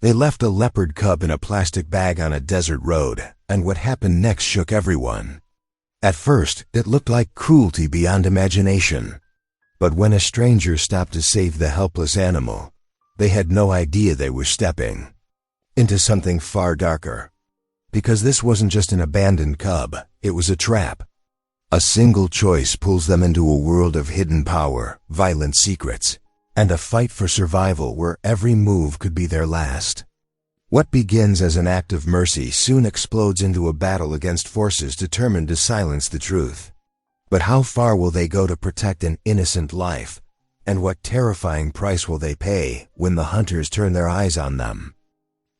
They left a leopard cub in a plastic bag on a desert road, and what happened next shook everyone. At first, it looked like cruelty beyond imagination. But when a stranger stopped to save the helpless animal, they had no idea they were stepping into something far darker. Because this wasn't just an abandoned cub, it was a trap. A single choice pulls them into a world of hidden power, violent secrets, and a fight for survival where every move could be their last. What begins as an act of mercy soon explodes into a battle against forces determined to silence the truth. But how far will they go to protect an innocent life? And what terrifying price will they pay when the hunters turn their eyes on them?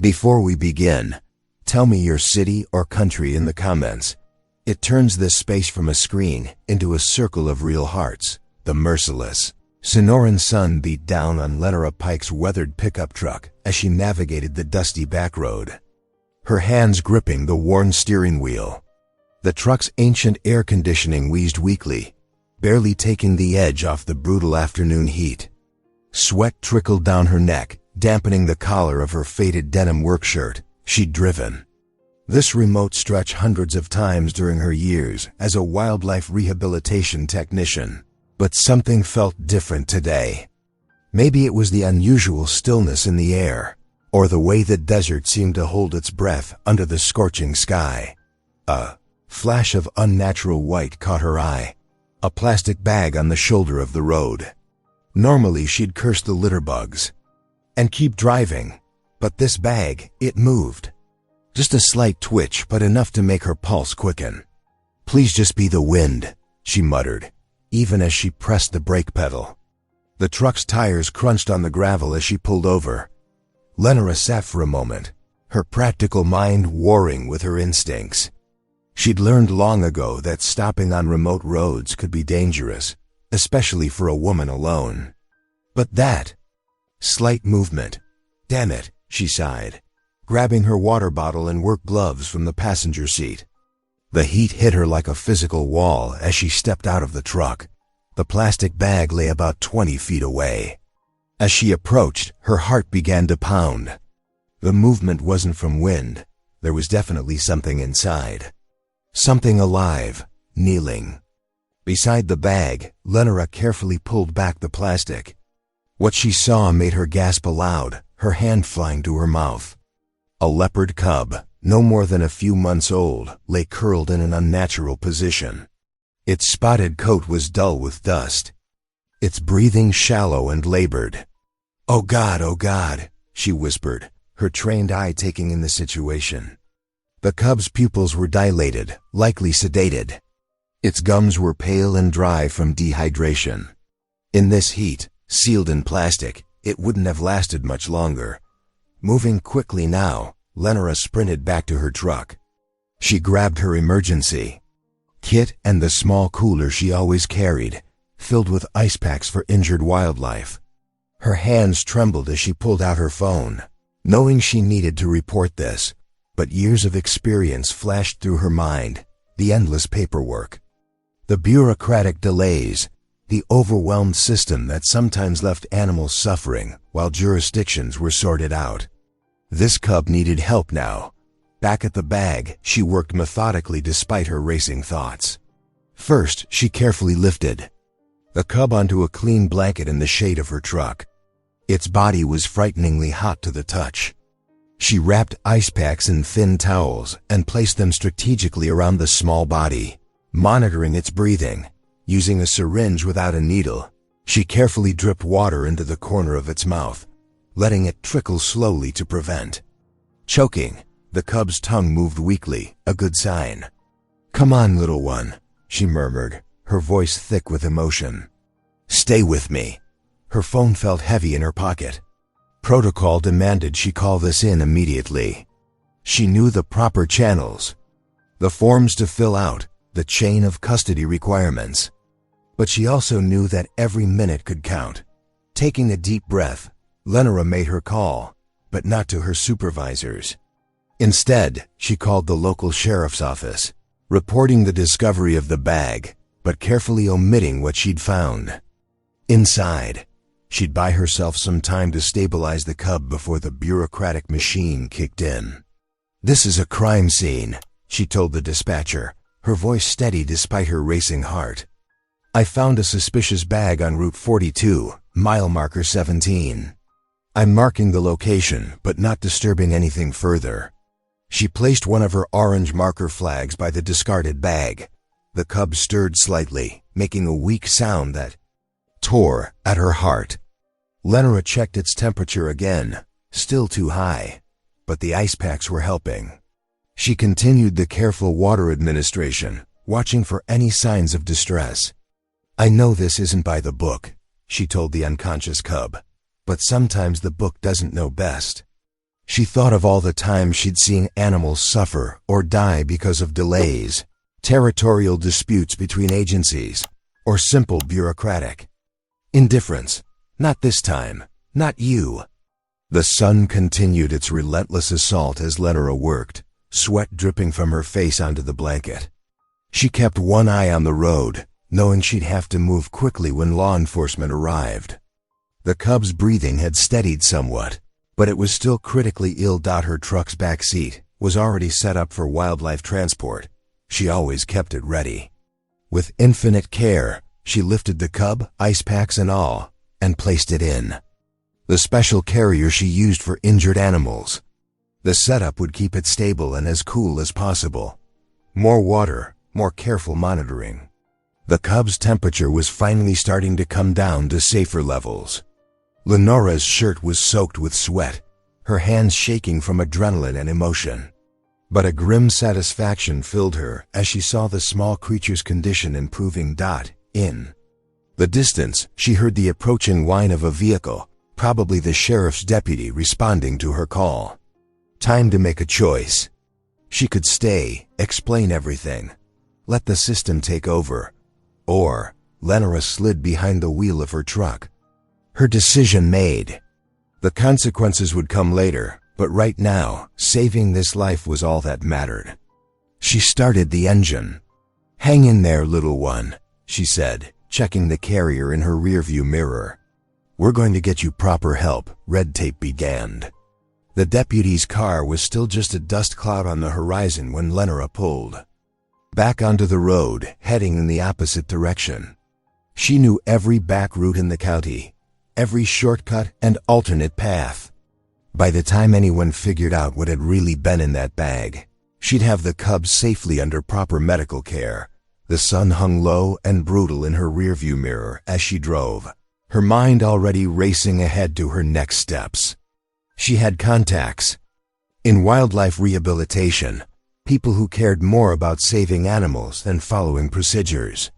Before we begin, tell me your city or country in the comments. It turns this space from a screen into a circle of real hearts. The merciless Sonoran sun beat down on Lenora Pike's weathered pickup truck as she navigated the dusty back road, her hands gripping the worn steering wheel. The truck's ancient air conditioning wheezed weakly, barely taking the edge off the brutal afternoon heat. Sweat trickled down her neck, dampening the collar of her faded denim work shirt. She'd driven this remote stretch hundreds of times during her years as a wildlife rehabilitation technician. But something felt different today. Maybe it was the unusual stillness in the air, or the way the desert seemed to hold its breath under the scorching sky. A flash of unnatural white caught her eye, a plastic bag on the shoulder of the road. Normally she'd curse the litter bugs and keep driving, but this bag, it moved. Just a slight twitch, but enough to make her pulse quicken. "Please just be the wind," she muttered, even as she pressed the brake pedal. The truck's tires crunched on the gravel as she pulled over. Lenora sat for a moment, her practical mind warring with her instincts. She'd learned long ago that stopping on remote roads could be dangerous, especially for a woman alone. But that slight movement, damn it, she sighed, grabbing her water bottle and work gloves from the passenger seat. The heat hit her like a physical wall as she stepped out of the truck. The plastic bag lay about 20 feet away. As she approached, her heart began to pound. The movement wasn't from wind. There was definitely something inside. Something alive, kneeling. Beside the bag, Lenora carefully pulled back the plastic. What she saw made her gasp aloud, her hand flying to her mouth. A leopard cub, no more than a few months old, lay curled in an unnatural position. Its spotted coat was dull with dust, its breathing shallow and labored. Oh God," she whispered, her trained eye taking in the situation. The cub's pupils were dilated, likely sedated. Its gums were pale and dry from dehydration. In this heat, sealed in plastic, it wouldn't have lasted much longer. Moving quickly now, Lenora sprinted back to her truck. She grabbed her emergency kit and the small cooler she always carried, filled with ice packs for injured wildlife. Her hands trembled as she pulled out her phone, knowing she needed to report this, but years of experience flashed through her mind, the endless paperwork, the bureaucratic delays, the overwhelmed system that sometimes left animals suffering while jurisdictions were sorted out. This cub needed help now. Back at the bag, she worked methodically despite her racing thoughts. First, she carefully lifted the cub onto a clean blanket in the shade of her truck. Its body was frighteningly hot to the touch. She wrapped ice packs in thin towels and placed them strategically around the small body, monitoring its breathing. Using a syringe without a needle, she carefully dripped water into the corner of its mouth, letting it trickle slowly to prevent choking. The cub's tongue moved weakly, a good sign. "Come on, little one," she murmured, her voice thick with emotion. "Stay with me." Her phone felt heavy in her pocket. Protocol demanded she call this in immediately. She knew the proper channels, the forms to fill out, the chain of custody requirements. But she also knew that every minute could count. Taking a deep breath, Lenora made her call, but not to her supervisors. Instead, she called the local sheriff's office, reporting the discovery of the bag, but carefully omitting what she'd found. Inside, She'd buy herself some time to stabilize the cub before the bureaucratic machine kicked in. "This is a crime scene," she told the dispatcher, her voice steady despite her racing heart. "I found a suspicious bag on Route 42, mile marker 17. I'm marking the location, but not disturbing anything further." She placed one of her orange marker flags by the discarded bag. The cub stirred slightly, making a weak sound that tore at her heart. Lenora checked its temperature again, still too high, but the ice packs were helping. She continued the careful water administration, watching for any signs of distress. "I know this isn't by the book," she told the unconscious cub, "but sometimes the book doesn't know best." She thought of all the times she'd seen animals suffer or die because of delays, territorial disputes between agencies, or simple bureaucratic indifference. "Not this time. Not you." The sun continued its relentless assault as Lenora worked, sweat dripping from her face onto the blanket. She kept one eye on the road, knowing she'd have to move quickly when law enforcement arrived. The cub's breathing had steadied somewhat, but it was still critically ill. Her truck's back seat was already set up for wildlife transport. She always kept it ready. With infinite care, she lifted the cub, ice packs and all, and placed it in the special carrier she used for injured animals. The setup would keep it stable and as cool as possible. More water, more careful monitoring. The cub's temperature was finally starting to come down to safer levels. Lenora's shirt was soaked with sweat, her hands shaking from adrenaline and emotion. But a grim satisfaction filled her as she saw the small creature's condition improving. In the distance, she heard the approaching whine of a vehicle, probably the sheriff's deputy responding to her call. Time to make a choice. She could stay, explain everything, let the system take over, or Lenora slid behind the wheel of her truck. Her decision made. The consequences would come later, but right now, saving this life was all that mattered. She started the engine. "Hang in there, little one," she said, checking the carrier in her rearview mirror. "We're going to get you proper help," red tape began. The deputy's car was still just a dust cloud on the horizon when Lenora pulled back onto the road, heading in the opposite direction. She knew every back route in the county, every shortcut and alternate path. By the time anyone figured out what had really been in that bag, she'd have the cub safely under proper medical care. The sun hung low and brutal in her rearview mirror as she drove, her mind already racing ahead to her next steps. She had contacts in wildlife rehabilitation, people who cared more about saving animals than following procedures.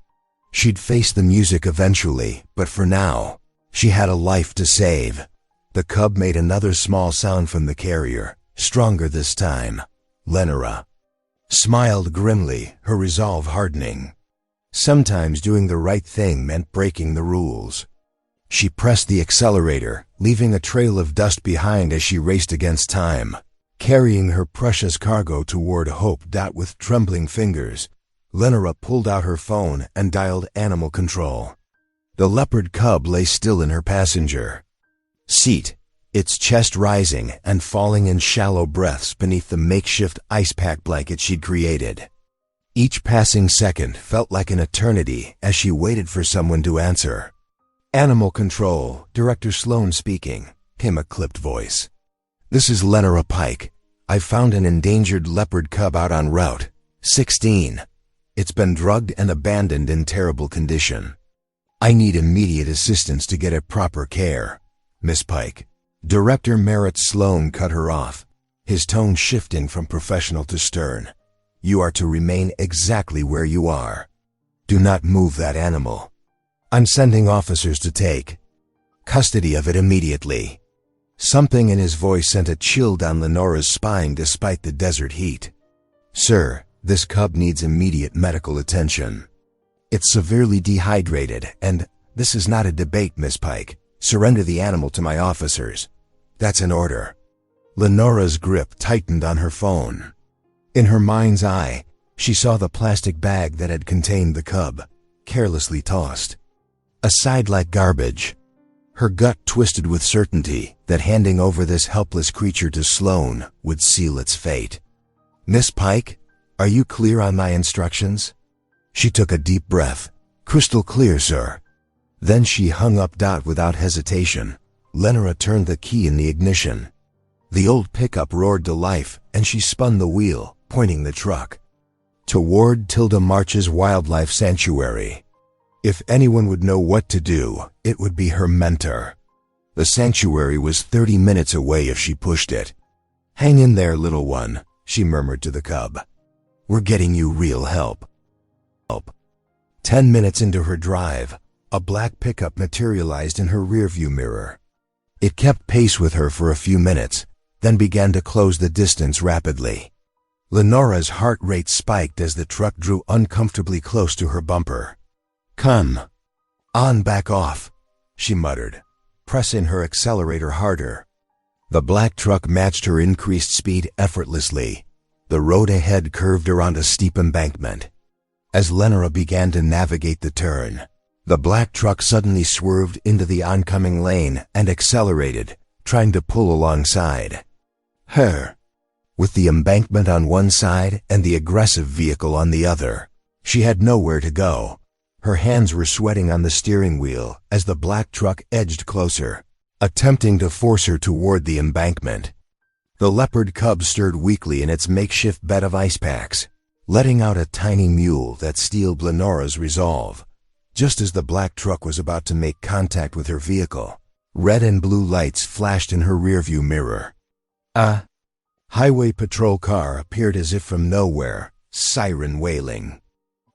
She'd face the music eventually, but for now, she had a life to save. The cub made another small sound from the carrier, stronger this time. Lenora smiled grimly, her resolve hardening. Sometimes doing the right thing meant breaking the rules. She pressed the accelerator, leaving a trail of dust behind as she raced against time, carrying her precious cargo toward hope. With trembling fingers, Lenora pulled out her phone and dialed animal control. The leopard cub lay still in her passenger seat, its chest rising and falling in shallow breaths beneath the makeshift ice pack blanket she'd created. Each passing second felt like an eternity as she waited for someone to answer. "Animal Control, Director Sloan speaking," came a clipped voice. "This is Lenora Pike. I found an endangered leopard cub out on Route 16. It's been drugged and abandoned in terrible condition. I need immediate assistance to get it proper care, Miss Pike." Director Merritt Sloan cut her off, his tone shifting from professional to stern. "You are to remain exactly where you are. Do not move that animal. I'm sending officers to take custody of it immediately." Something in his voice sent a chill down Lenora's spine despite the desert heat. "Sir, this cub needs immediate medical attention. It's severely dehydrated, and this is not a debate, Miss Pike. Surrender the animal to my officers. That's an order." Lenora's grip tightened on her phone. In her mind's eye, she saw the plastic bag that had contained the cub, carelessly tossed aside like garbage. Her gut twisted with certainty that handing over this helpless creature to Sloane would seal its fate. "Miss Pike, are you clear on my instructions?" She took a deep breath. "Crystal clear, sir." Then she hung up without hesitation. Lenora turned the key in the ignition. The old pickup roared to life, and she spun the wheel, pointing the truck toward Tilda March's wildlife sanctuary. If anyone would know what to do, it would be her mentor. The sanctuary was 30 minutes away if she pushed it. "Hang in there, little one," she murmured to the cub. "We're getting you real help." 10 minutes into her drive, a black pickup materialized in her rearview mirror. It kept pace with her for a few minutes, then began to close the distance rapidly. Lenora's heart rate spiked as the truck drew uncomfortably close to her bumper. "Come on, back off," she muttered, pressing her accelerator harder. The black truck matched her increased speed effortlessly. The road ahead curved around a steep embankment. As Lenora began to navigate the turn, the black truck suddenly swerved into the oncoming lane and accelerated, trying to pull alongside her. With the embankment on one side and the aggressive vehicle on the other, she had nowhere to go. Her hands were sweating on the steering wheel as the black truck edged closer, attempting to force her toward the embankment. The Leopard Cub stirred weakly in its makeshift bed of ice packs, letting out a tiny mewl that steeled Lenora's resolve. Just as the black truck was about to make contact with her vehicle, red and blue lights flashed in her rearview mirror. A highway patrol car appeared as if from nowhere, siren wailing.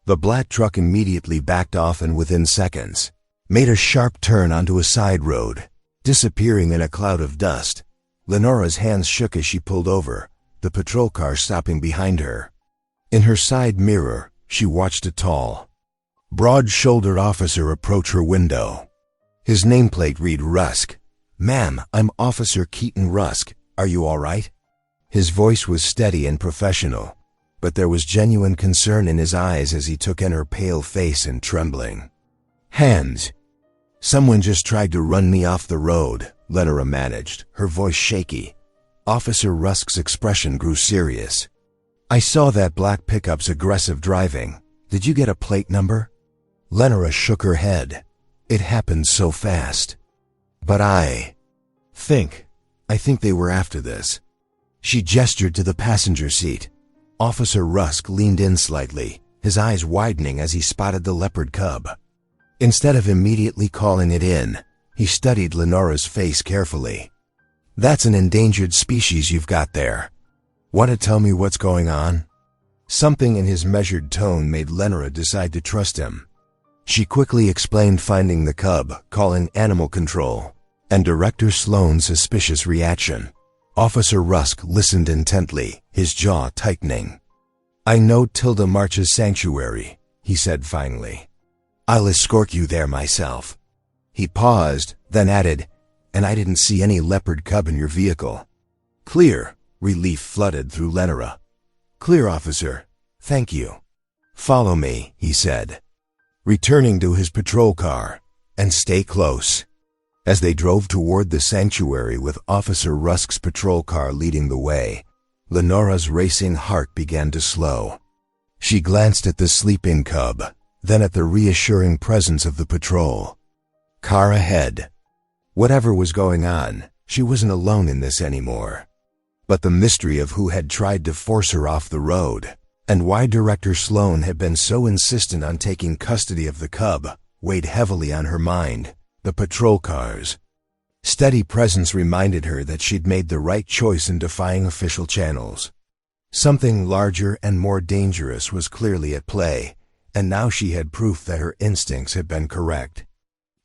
The black truck immediately backed off and within seconds made a sharp turn onto a side road, disappearing in a cloud of dust. Lenora's hands shook as she pulled over, the patrol car stopping behind her. In her side mirror, she watched a tall, broad-shouldered officer approach her window. His nameplate read Rusk. "Ma'am, I'm Officer Keaton Rusk. Are you all right?" His voice was steady and professional, but there was genuine concern in his eyes as he took in her pale face and trembling hands. "Someone just tried to run me off the road," Lenora managed, her voice shaky. Officer Rusk's expression grew serious. "I saw that black pickup's aggressive driving. Did you get a plate number?" Lenora shook her head. "It happened so fast. But I think they were after this." She gestured to the passenger seat. Officer Rusk leaned in slightly, his eyes widening as he spotted the Leopard Cub. Instead of immediately calling it in, he studied Lenora's face carefully. "That's an endangered species you've got there. Want to tell me what's going on?" Something in his measured tone made Lenora decide to trust him. She quickly explained finding the cub, calling animal control, and Director Sloane's suspicious reaction. Officer Rusk listened intently, his jaw tightening. "I know Tilda March's sanctuary," he said finally. "I'll escort you there myself." He paused, then added, "And I didn't see any Leopard Cub in your vehicle." "Clear," relief flooded through Lenora. "Clear, officer. Thank you." "Follow me," he said, returning to his patrol car, "and stay close." As they drove toward the sanctuary with Officer Rusk's patrol car leading the way, Lenora's racing heart began to slow. She glanced at the sleeping cub, then at the reassuring presence of the patrol car ahead. Whatever was going on, she wasn't alone in this anymore. But the mystery of who had tried to force her off the road, and why Director Sloane had been so insistent on taking custody of the cub, weighed heavily on her mind. The patrol car's steady presence reminded her that she'd made the right choice in defying official channels. Something larger and more dangerous was clearly at play, and now she had proof that her instincts had been correct.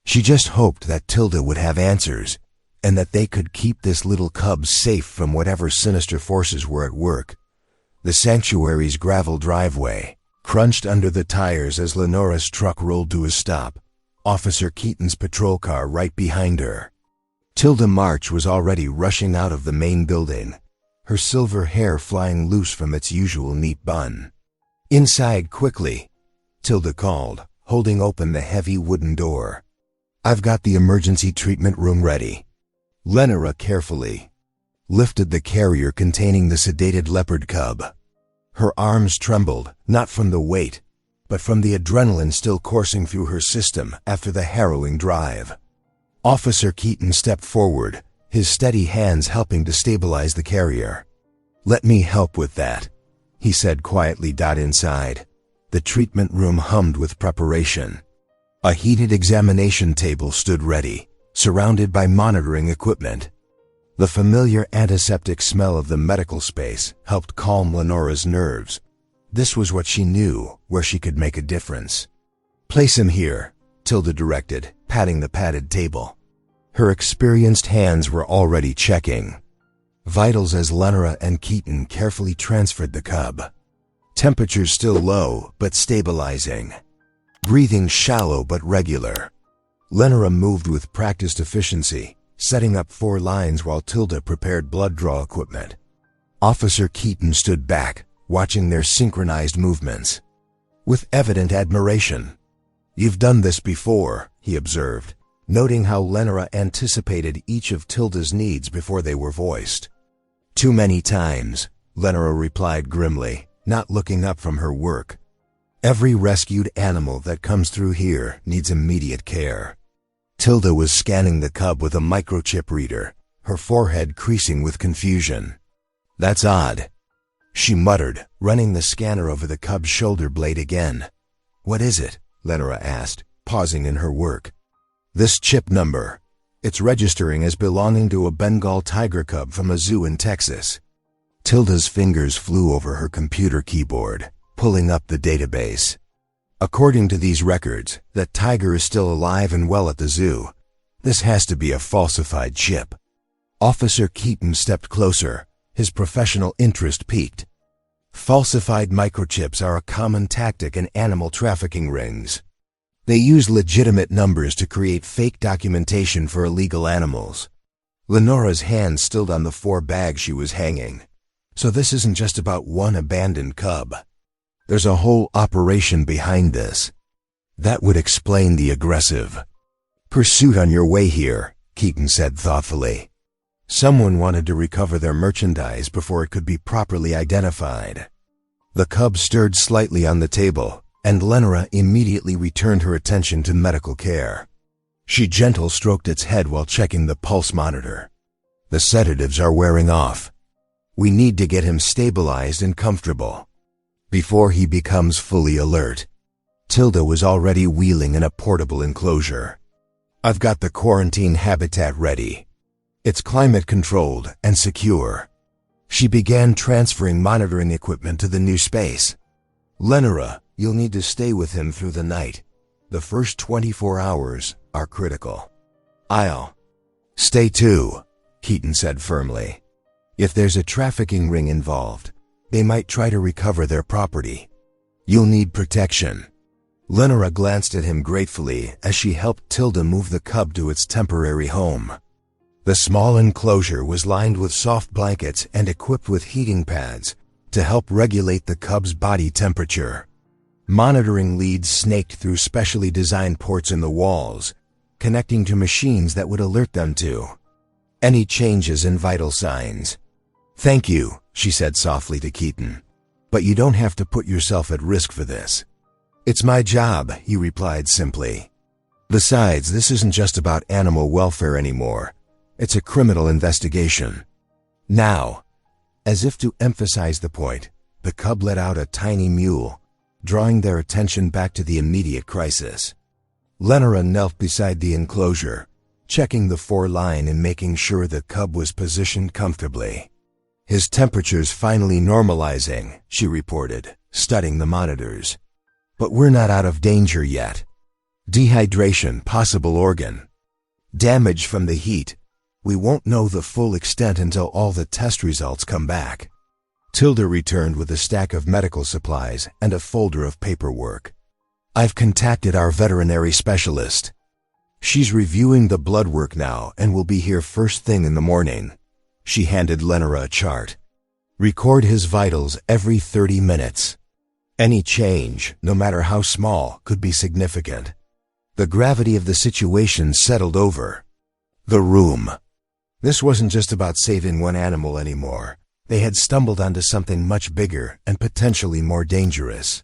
She just hoped that Tilda would have answers, and that they could keep this little cub safe from whatever sinister forces were at work. The sanctuary's gravel driveway crunched under the tires as Lenora's truck rolled to a stop, Officer Keaton's patrol car right behind her. Tilda March was already rushing out of the main building, her silver hair flying loose from its usual neat bun. "Inside quickly," Tilda called, holding open the heavy wooden door. I've got the emergency treatment room ready. Lenora carefully lifted the carrier containing the sedated leopard cub. Her arms trembled, not from the weight, but from the adrenaline still coursing through her system after the harrowing drive. Officer Keaton stepped forward, his steady hands helping to stabilize the carrier. "Let me help with that," he said quietly. Inside, the treatment room hummed with preparation. A heated examination table stood ready, surrounded by monitoring equipment. The familiar antiseptic smell of the medical space helped calm Lenora's nerves. This was what she knew, where she could make a difference. "Place him here," Tilda directed, patting the padded table. Her experienced hands were already checking vitals as Lenora and Keaton carefully transferred the cub. Temperatures still low, but stabilizing. Breathing shallow but regular. Lenora moved with practiced efficiency, setting up 4 lines while Tilda prepared blood draw equipment. Officer Keaton stood back, watching their synchronized movements with evident admiration. "You've done this before," he observed, noting how Lenora anticipated each of Tilda's needs before they were voiced. "Too many times," Lenora replied grimly, not looking up from her work. "Every rescued animal that comes through here needs immediate care." Tilda was scanning the cub with a microchip reader, her forehead creasing with confusion. "That's odd," she muttered, running the scanner over the cub's shoulder blade again. "What is it?" Lenora asked, pausing in her work. "This chip number. It's registering as belonging to a Bengal tiger cub from a zoo in Texas." Tilda's fingers flew over her computer keyboard, pulling up the database. "According to these records, that tiger is still alive and well at the zoo. This has to be a falsified chip." Officer Keaton stepped closer, his professional interest piqued. Falsified microchips are a common tactic in animal trafficking rings. They use legitimate numbers to create fake documentation for illegal animals. Lenora's hand stilled on the 4 bags she was hanging. "So this isn't just about one abandoned cub. There's a whole operation behind this. That would explain the aggressive pursuit on your way here," Keaton said thoughtfully. "Someone wanted to recover their merchandise before it could be properly identified." The cub stirred slightly on the table, and Lenora immediately returned her attention to medical care. She gently stroked its head while checking the pulse monitor. "The sedatives are wearing off. We need to get him stabilized and comfortable before he becomes fully alert." Tilda was already wheeling in a portable enclosure. "I've got the quarantine habitat ready. It's climate-controlled and secure." She began transferring monitoring equipment to the new space. "Lenora, you'll need to stay with him through the night. The first 24 hours are critical." "I'll stay too," Keaton said firmly. "If there's a trafficking ring involved, they might try to recover their property. You'll need protection." Lenora glanced at him gratefully as she helped Tilda move the cub to its temporary home. The small enclosure was lined with soft blankets and equipped with heating pads to help regulate the cub's body temperature. Monitoring leads snaked through specially designed ports in the walls, connecting to machines that would alert them to any changes in vital signs. "Thank you," she said softly to Keaton, "but you don't have to put yourself at risk for this." "It's my job," he replied simply. "Besides, this isn't just about animal welfare anymore. It's a criminal investigation." Now, as if to emphasize the point, the cub let out a tiny mew, drawing their attention back to the immediate crisis. Lenora knelt beside the enclosure, checking the 4 line and making sure the cub was positioned comfortably. "His temperature's finally normalizing," she reported, studying the monitors. "But we're not out of danger yet. Dehydration, possible organ damage from the heat. We won't know the full extent until all the test results come back." Tilda returned with a stack of medical supplies and a folder of paperwork. "I've contacted our veterinary specialist. She's reviewing the blood work now and will be here first thing in the morning." She handed Lenora a chart. "Record his vitals every 30 minutes. Any change, no matter how small, could be significant. The gravity of the situation settled over the room. This wasn't just about saving one animal anymore. They had stumbled onto something much bigger and potentially more dangerous.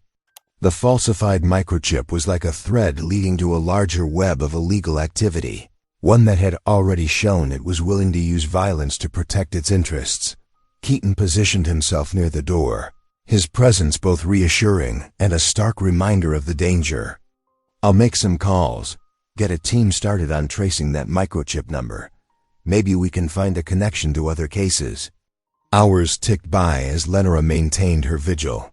The falsified microchip was like a thread leading to a larger web of illegal activity, one that had already shown it was willing to use violence to protect its interests. Keaton positioned himself near the door, his presence both reassuring and a stark reminder of the danger. "I'll make some calls, get a team started on tracing that microchip number. Maybe we can find a connection to other cases." Hours ticked by as Lenora maintained her vigil.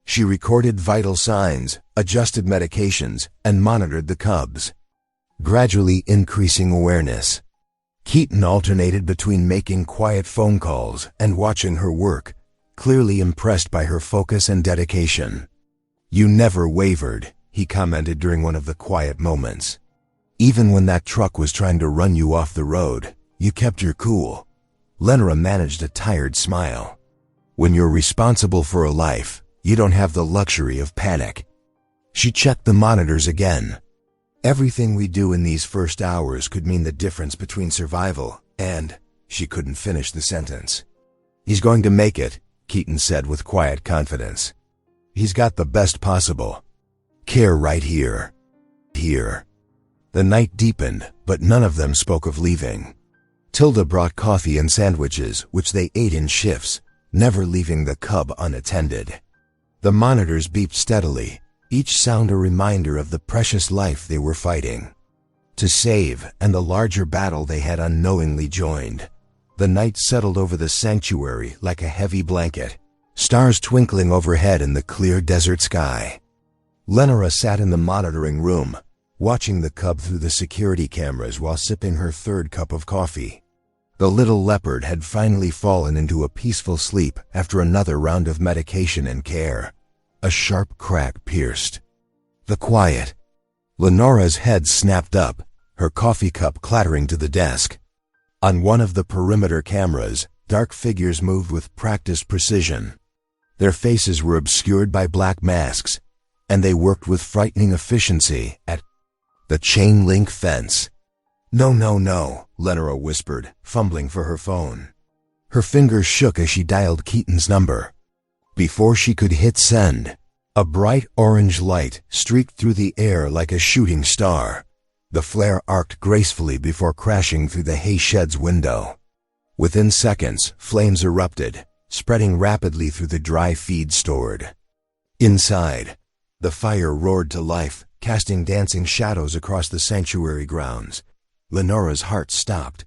She recorded vital signs, adjusted medications, and monitored the cubs, gradually increasing awareness. Keaton alternated between making quiet phone calls and watching her work, clearly impressed by her focus and dedication. "You never wavered," he commented during one of the quiet moments. "Even when that truck was trying to run you off the road, you kept your cool." Lenora managed a tired smile. "When you're responsible for a life, you don't have the luxury of panic." She checked the monitors again. Everything we do in these first hours could mean the difference between survival and... She couldn't finish the sentence. "He's going to make it," Keaton said with quiet confidence. "He's got the best possible care right here." The night deepened, but none of them spoke of leaving. Tilda brought coffee and sandwiches, which they ate in shifts, never leaving the cub unattended. The monitors beeped steadily, each sound a reminder of the precious life they were fighting to save and the larger battle they had unknowingly joined. The night settled over the sanctuary like a heavy blanket, stars twinkling overhead in the clear desert sky. Lenora sat in the monitoring room, watching the cub through the security cameras while sipping her third cup of coffee. The little leopard had finally fallen into a peaceful sleep after another round of medication and care. A sharp crack pierced the quiet. Lenora's head snapped up, her coffee cup clattering to the desk. On one of the perimeter cameras, dark figures moved with practiced precision. Their faces were obscured by black masks, and they worked with frightening efficiency at the chain-link fence. No, Lenora whispered, fumbling for her phone. Her fingers shook as she dialed Keaton's number. Before she could hit send, a bright orange light streaked through the air like a shooting star. The flare arced gracefully before crashing through the hay shed's window. Within seconds, flames erupted, spreading rapidly through the dry feed stored. Inside, the fire roared to life, casting dancing shadows across the sanctuary grounds. Lenora's heart stopped.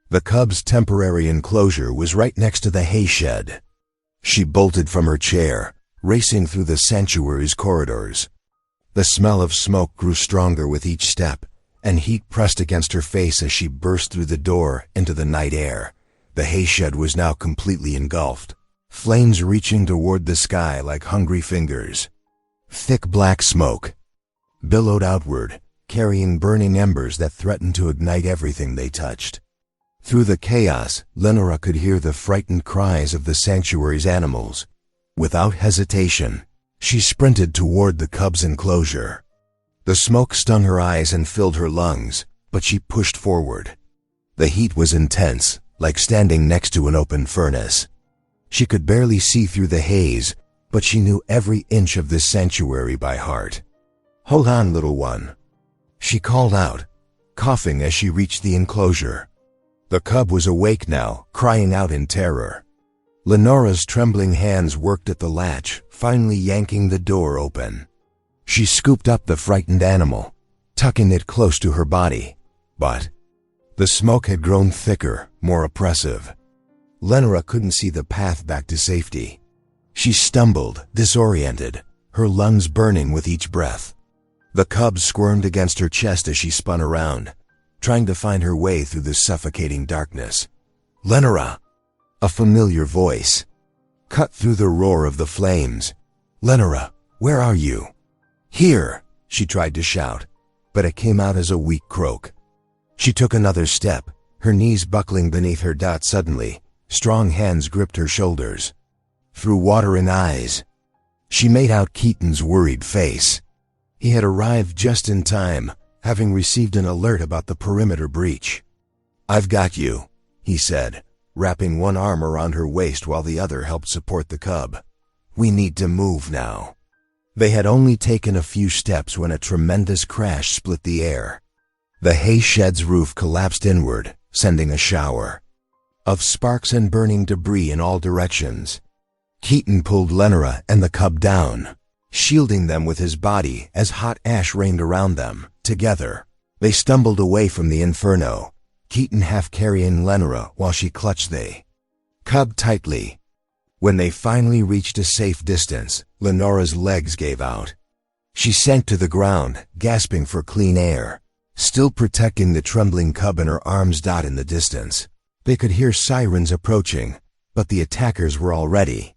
The cub's temporary enclosure was right next to the hay shed. She bolted from her chair, racing through the sanctuary's corridors. The smell of smoke grew stronger with each step, and heat pressed against her face as she burst through the door into the night air. The hay shed was now completely engulfed, flames reaching toward the sky like hungry fingers. Thick black smoke billowed outward, carrying burning embers that threatened to ignite everything they touched. Through the chaos, Lenora could hear the frightened cries of the sanctuary's animals. Without hesitation, she sprinted toward the cub's enclosure. The smoke stung her eyes and filled her lungs, but she pushed forward. The heat was intense, like standing next to an open furnace. She could barely see through the haze, but she knew every inch of this sanctuary by heart. "Hold on, little one," she called out, coughing as she reached the enclosure. The cub was awake now, crying out in terror. Lenora's trembling hands worked at the latch, finally yanking the door open. She scooped up the frightened animal, tucking it close to her body. But the smoke had grown thicker, more oppressive. Lenora couldn't see the path back to safety. She stumbled, disoriented, her lungs burning with each breath. The cub squirmed against her chest as she spun around, trying to find her way through the suffocating darkness. "Lenora!" A familiar voice cut through the roar of the flames. "Lenora, where are you?" "Here," she tried to shout, but it came out as a weak croak. She took another step, her knees buckling beneath her. Suddenly, strong hands gripped her shoulders. Through watering eyes, she made out Keaton's worried face. He had arrived just in time, having received an alert about the perimeter breach. "I've got you," he said, wrapping one arm around her waist while the other helped support the cub. "We need to move now." They had only taken a few steps when a tremendous crash split the air. The hay shed's roof collapsed inward, sending a shower of sparks and burning debris in all directions. Keaton pulled Lenora and the cub down, shielding them with his body as hot ash rained around them. Together, they stumbled away from the inferno, Keaton half carrying Lenora while she clutched the cub tightly. When they finally reached a safe distance, Lenora's legs gave out. She sank to the ground, gasping for clean air, still protecting the trembling cub in her arms. In the distance, they could hear sirens approaching, but the attackers were already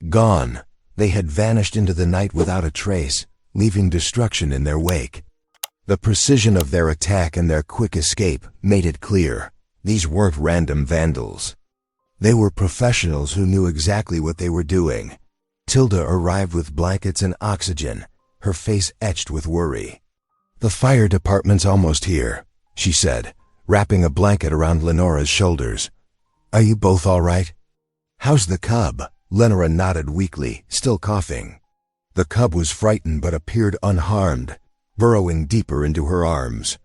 gone. They had vanished into the night without a trace, leaving destruction in their wake. The precision of their attack and their quick escape made it clear these weren't random vandals. They were professionals who knew exactly what they were doing. Tilda arrived with blankets and oxygen, her face etched with worry. "The fire department's almost here," she said, wrapping a blanket around Lenora's shoulders. "Are you both all right?" "How's the cub?" Lenora nodded weakly, still coughing. The cub was frightened but appeared unharmed, burrowing deeper into her arms.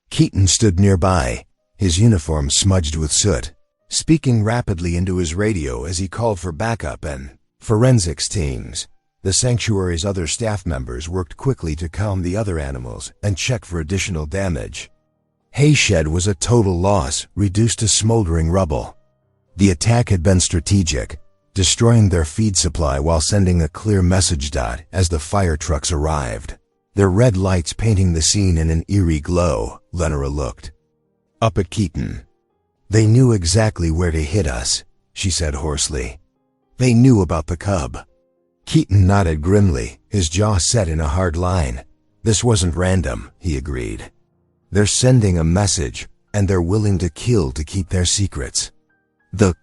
Keaton stood nearby, his uniform smudged with soot, speaking rapidly into his radio as he called for backup and forensics teams. The sanctuary's other staff members worked quickly to calm the other animals and check for additional damage. Hayshed was a total loss, reduced to smoldering rubble. The attack had been strategic, destroying their feed supply while sending a clear message. As the fire trucks arrived, their red lights painting the scene in an eerie glow, Lenora looked up at Keaton. "They knew exactly where to hit us," she said hoarsely. "They knew about the cub." Keaton nodded grimly, his jaw set in a hard line. "This wasn't random," he agreed. "They're sending a message, and they're willing to kill to keep their secrets." The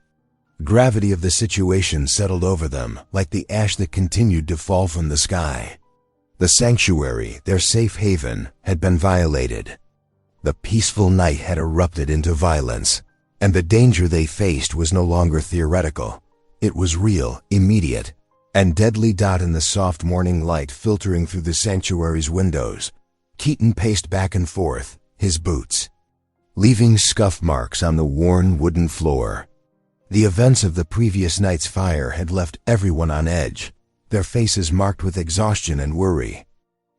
gravity of the situation settled over them, like the ash that continued to fall from the sky. The sanctuary, their safe haven, had been violated. The peaceful night had erupted into violence, and the danger they faced was no longer theoretical. It was real, immediate, and deadly. In the soft morning light filtering through the sanctuary's windows, Keaton paced back and forth, his boots leaving scuff marks on the worn wooden floor. The events of the previous night's fire had left everyone on edge, their faces marked with exhaustion and worry.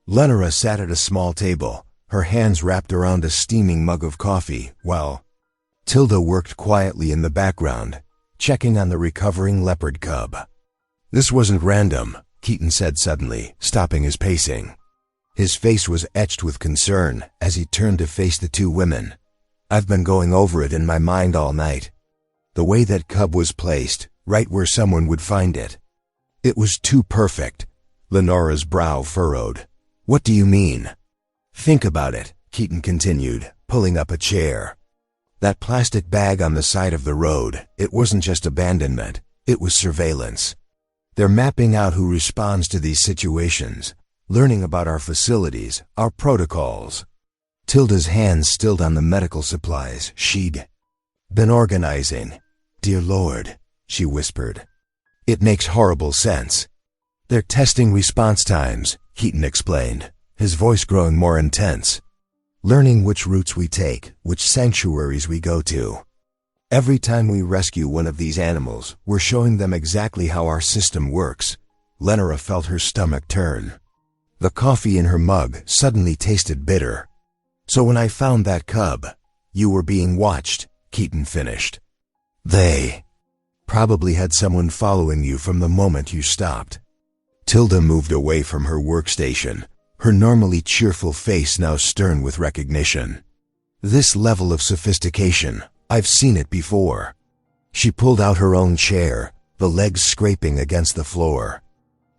Lenora sat at a small table, her hands wrapped around a steaming mug of coffee, while Tilda worked quietly in the background, checking on the recovering leopard cub. "This wasn't random," Keaton said suddenly, stopping his pacing. His face was etched with concern as he turned to face the two women. "I've been going over it in my mind all night. The way that cub was placed, right where someone would find it. It was too perfect." Lenora's brow furrowed. "What do you mean?" "Think about it," Keaton continued, pulling up a chair. "That plastic bag on the side of the road, it wasn't just abandonment, it was surveillance. They're mapping out who responds to these situations, learning about our facilities, our protocols." Tilda's hands stilled on the medical supplies she'd been organizing. "Dear Lord," she whispered. "It makes horrible sense." "They're testing response times," Keaton explained, his voice growing more intense. "Learning which routes we take, which sanctuaries we go to. Every time we rescue one of these animals, we're showing them exactly how our system works." Lenora felt her stomach turn. The coffee in her mug suddenly tasted bitter. "So when I found that cub, you were being watched," Keaton finished. "They probably had someone following you from the moment you stopped." Tilda moved away from her workstation, her normally cheerful face now stern with recognition. "This level of sophistication, I've seen it before." She pulled out her own chair, the legs scraping against the floor.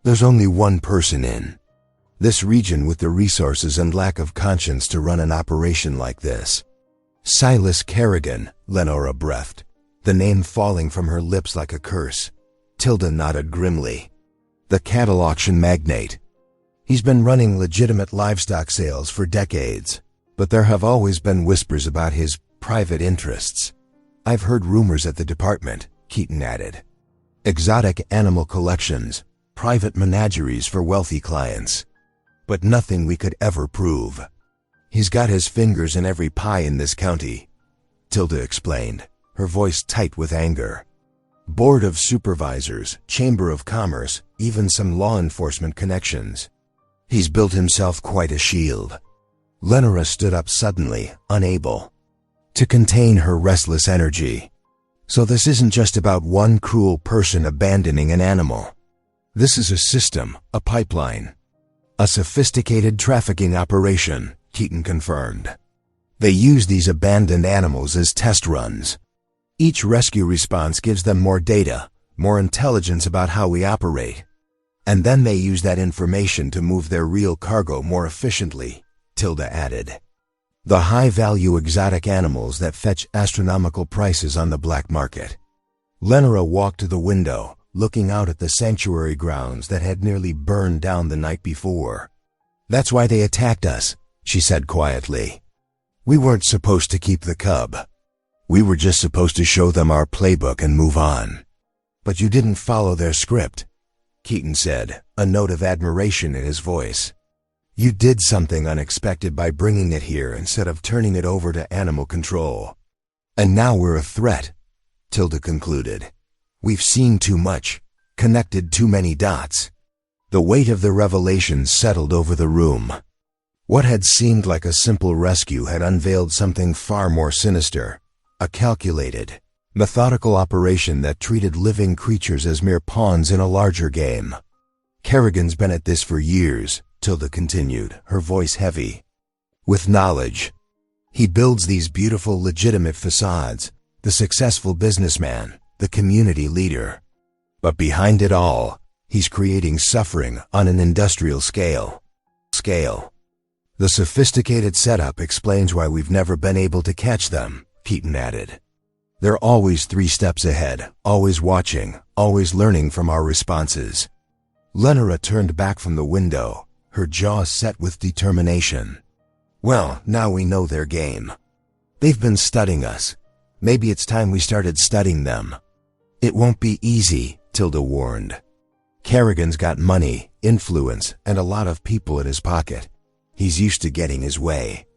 "There's only one person in this region with the resources and lack of conscience to run an operation like this." "Silas Kerrigan," Lenora breathed, the name falling from her lips like a curse. Tilda nodded grimly. "The cattle auction magnate. He's been running legitimate livestock sales for decades. But there have always been whispers about his private interests. I've heard rumors at the department, Keaton added. Exotic animal collections, private menageries for wealthy clients. But nothing we could ever prove. He's got his fingers in every pie in this county, Tilda explained, her voice tight with anger. Board of Supervisors, Chamber of Commerce, even some law enforcement connections. He's built himself quite a shield. Lenora stood up suddenly, unable to contain her restless energy. So this isn't just about one cruel person abandoning an animal. This is a system, a pipeline. A sophisticated trafficking operation, Keaton confirmed. They use these abandoned animals as test runs. Each rescue response gives them more data, more intelligence about how we operate. And then they use that information to move their real cargo more efficiently, Tilda added. The high-value exotic animals that fetch astronomical prices on the black market. Lenora walked to the window, looking out at the sanctuary grounds that had nearly burned down the night before. That's why they attacked us, she said quietly. We weren't supposed to keep the cub. We were just supposed to show them our playbook and move on. But you didn't follow their script, Keaton said, a note of admiration in his voice. You did something unexpected by bringing it here instead of turning it over to animal control. And now we're a threat, Tilda concluded. We've seen too much, connected too many dots. The weight of the revelations settled over the room. What had seemed like a simple rescue had unveiled something far more sinister. A calculated, methodical operation that treated living creatures as mere pawns in a larger game. Kerrigan's been at this for years, Tilda continued, her voice heavy. With knowledge. He builds these beautiful, legitimate facades, the successful businessman, the community leader. But behind it all, he's creating suffering on an industrial scale. The sophisticated setup explains why we've never been able to catch them, Keaton added. They're always 3 steps ahead, always watching, always learning from our responses. Lenora turned back from the window, her jaw set with determination. Well, now we know their game. They've been studying us. Maybe it's time we started studying them. It won't be easy, Tilda warned. Kerrigan's got money, influence, and a lot of people in his pocket. He's used to getting his way.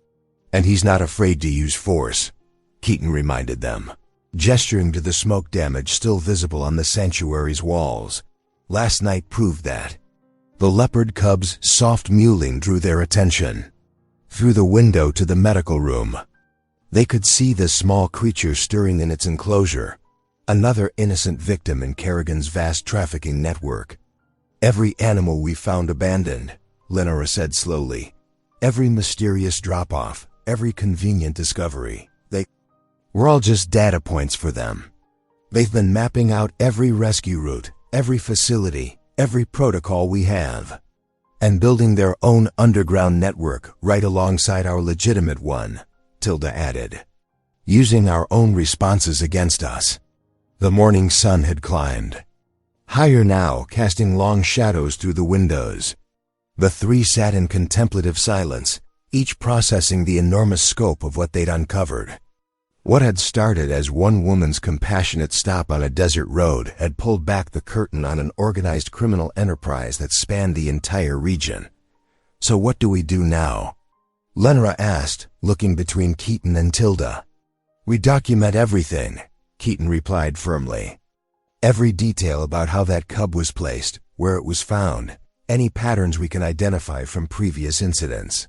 And he's not afraid to use force, Keaton reminded them, gesturing to the smoke damage still visible on the sanctuary's walls. Last night proved that. The Leopard Cub's soft mewling drew their attention. Through the window to the medical room, they could see the small creature stirring in its enclosure, another innocent victim in Kerrigan's vast trafficking network. Every animal we found abandoned, Lenora said slowly. Every mysterious drop-off, every convenient discovery. We're all just data points for them. They've been mapping out every rescue route, every facility, every protocol we have, and building their own underground network right alongside our legitimate one, Tilda added, using our own responses against us. The morning sun had climbed. Higher now, casting long shadows through the windows. The 3 sat in contemplative silence, each processing the enormous scope of what they'd uncovered. What had started as one woman's compassionate stop on a desert road had pulled back the curtain on an organized criminal enterprise that spanned the entire region. So what do we do now? Lenora asked, looking between Keaton and Tilda. We document everything, Keaton replied firmly. Every detail about how that cub was placed, where it was found, any patterns we can identify from previous incidents.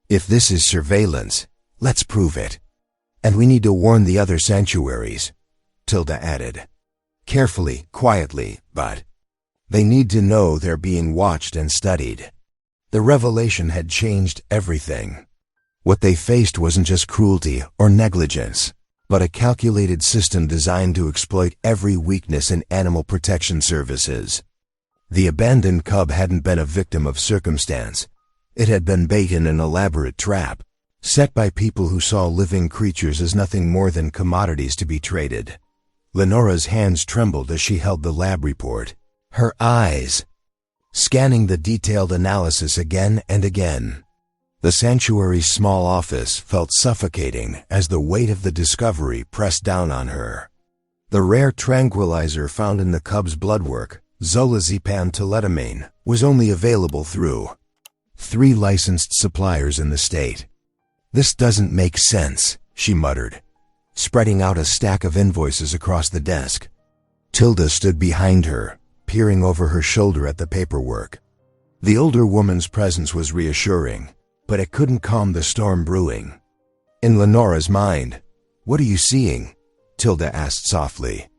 If this is surveillance, let's prove it. And we need to warn the other sanctuaries, Tilda added. Carefully, quietly, but they need to know they're being watched and studied. The revelation had changed everything. What they faced wasn't just cruelty or negligence, but a calculated system designed to exploit every weakness in animal protection services. The abandoned cub hadn't been a victim of circumstance. It had been bait in an elaborate trap, set by people who saw living creatures as nothing more than commodities to be traded. Lenora's hands trembled as she held the lab report, her eyes scanning the detailed analysis again and again. The sanctuary's small office felt suffocating as the weight of the discovery pressed down on her. The rare tranquilizer found in the cub's bloodwork, zolazepam-teletamine, was only available through 3 licensed suppliers in the state. "This doesn't make sense," she muttered, spreading out a stack of invoices across the desk. Tilda stood behind her, peering over her shoulder at the paperwork. The older woman's presence was reassuring, but it couldn't calm the storm brewing. In Lenora's mind, "What are you seeing?" Tilda asked softly.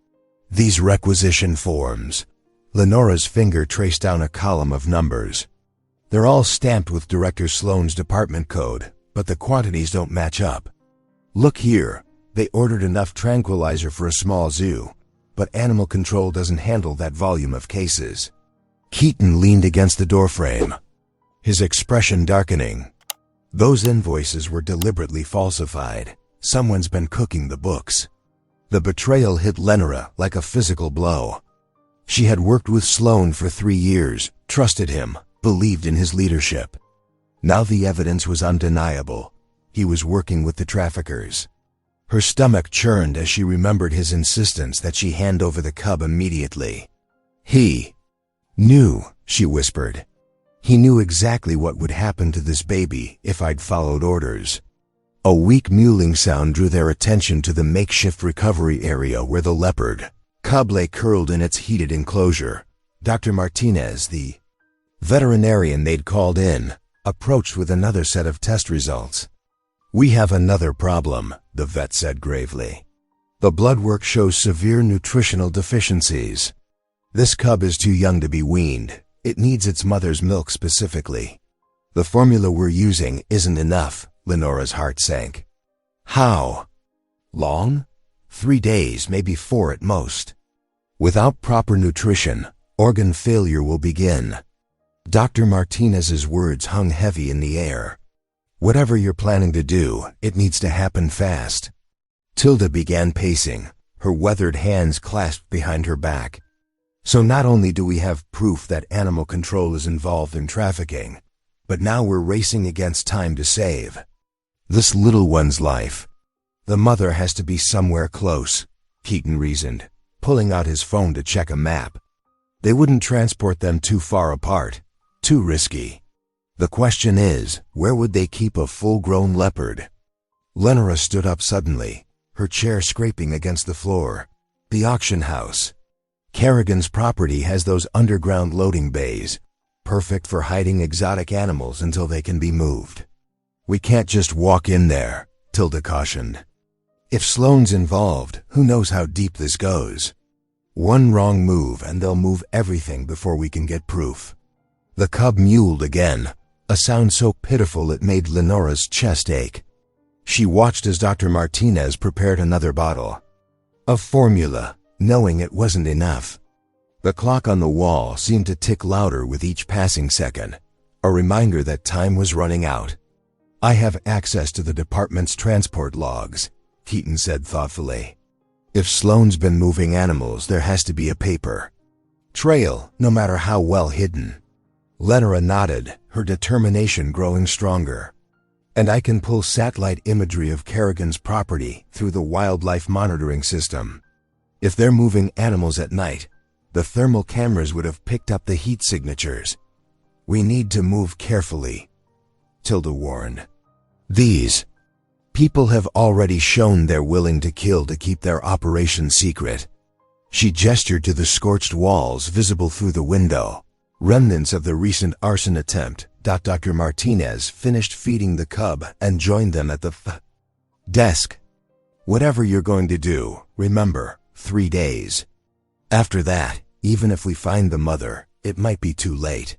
"These requisition forms." Lenora's finger traced down a column of numbers. "They're all stamped with Director Sloane's department code, but the quantities don't match up. Look here, they ordered enough tranquilizer for a small zoo, but animal control doesn't handle that volume of cases." Keaton leaned against the doorframe, his expression darkening. Those invoices were deliberately falsified. Someone's been cooking the books. The betrayal hit Lenora like a physical blow. She had worked with Sloane for 3 years, trusted him, believed in his leadership. Now the evidence was undeniable. He was working with the traffickers. Her stomach churned as she remembered his insistence that she hand over the cub immediately. "He knew," she whispered. "He knew exactly what would happen to this baby if I'd followed orders." A weak mewling sound drew their attention to the makeshift recovery area where the leopard cub lay curled in its heated enclosure. Dr. Martinez, the veterinarian they'd called in, approached with another set of test results. "We have another problem," the vet said gravely. "The blood work shows severe nutritional deficiencies. This cub is too young to be weaned. It needs its mother's milk specifically. The formula we're using isn't enough." Lenora's heart sank. "How long?" 3 days, maybe 4 at most. "Without proper nutrition, organ failure will begin." Dr. Martinez's words hung heavy in the air. "Whatever you're planning to do, it needs to happen fast." Tilda began pacing, her weathered hands clasped behind her back. "So not only do we have proof that animal control is involved in trafficking, but now we're racing against time to save this little one's life. The mother has to be somewhere close," Keaton reasoned, pulling out his phone to check a map. "They wouldn't transport them too far apart. Too risky. The question is, where would they keep a full-grown leopard?" Lenora stood up suddenly, her chair scraping against the floor. "The auction house. Kerrigan's property has those underground loading bays, perfect for hiding exotic animals until they can be moved." "We can't just walk in there," Tilda cautioned. "If Sloane's involved, who knows how deep this goes? One wrong move and they'll move everything before we can get proof." The cub mewled again, a sound so pitiful it made Lenora's chest ache. She watched as Dr. Martinez prepared another bottle of formula, knowing it wasn't enough. The clock on the wall seemed to tick louder with each passing second, a reminder that time was running out. "I have access to the department's transport logs," Keaton said thoughtfully. "If Sloane's been moving animals, there has to be a paper trail, no matter how well hidden." Lenora nodded, her determination growing stronger. "And I can pull satellite imagery of Kerrigan's property through the wildlife monitoring system. If they're moving animals at night, the thermal cameras would have picked up the heat signatures. We need to move carefully," Tilda warned. "These people have already shown they're willing to kill to keep their operation secret." She gestured to the scorched walls visible through the window, remnants of the recent arson attempt. Dr. Martinez finished feeding the cub and joined them at the desk. "Whatever you're going to do, remember, 3 days. After that, even if we find the mother, it might be too late."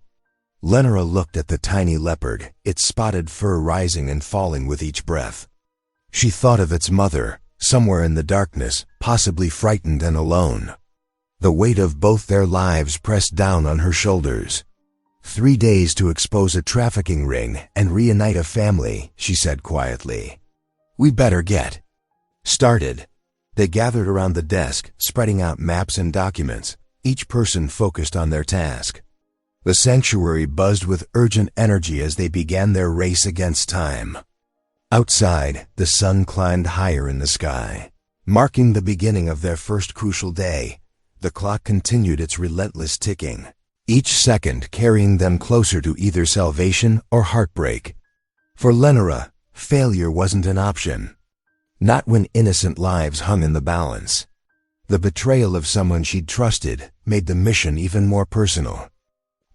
Lenora looked at the tiny leopard, its spotted fur rising and falling with each breath. She thought of its mother, somewhere in the darkness, possibly frightened and alone. The weight of both their lives pressed down on her shoulders. 3 days to expose a trafficking ring and reunite a family, she said quietly. "We better get started." They gathered around the desk, spreading out maps and documents, each person focused on their task. The sanctuary buzzed with urgent energy as they began their race against time. Outside, the sun climbed higher in the sky. Marking the beginning of their first crucial day, the clock continued its relentless ticking, each second carrying them closer to either salvation or heartbreak. For Lenora, failure wasn't an option. Not when innocent lives hung in the balance. The betrayal of someone she'd trusted made the mission even more personal.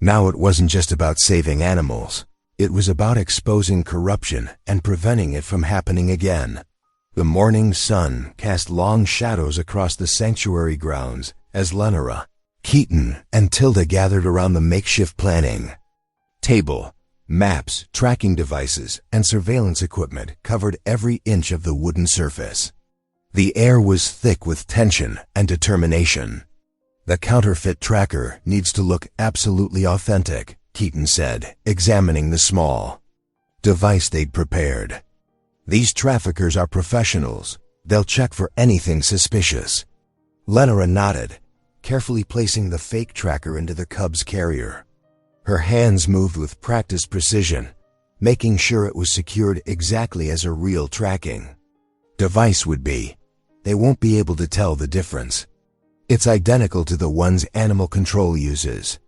Now it wasn't just about saving animals. It was about exposing corruption and preventing it from happening again. The morning sun cast long shadows across the sanctuary grounds as Lenora, Keaton, and Tilda gathered around the makeshift planning table. Maps, tracking devices, and surveillance equipment covered every inch of the wooden surface. The air was thick with tension and determination. The counterfeit tracker needs to look absolutely authentic, Keaton said, examining the small device they'd prepared. These traffickers are professionals. They'll check for anything suspicious. Lenora nodded, carefully placing the fake tracker into the Cub's carrier. Her hands moved with practiced precision, making sure it was secured exactly as a real tracking device would be. They won't be able to tell the difference. It's identical to the ones animal control uses.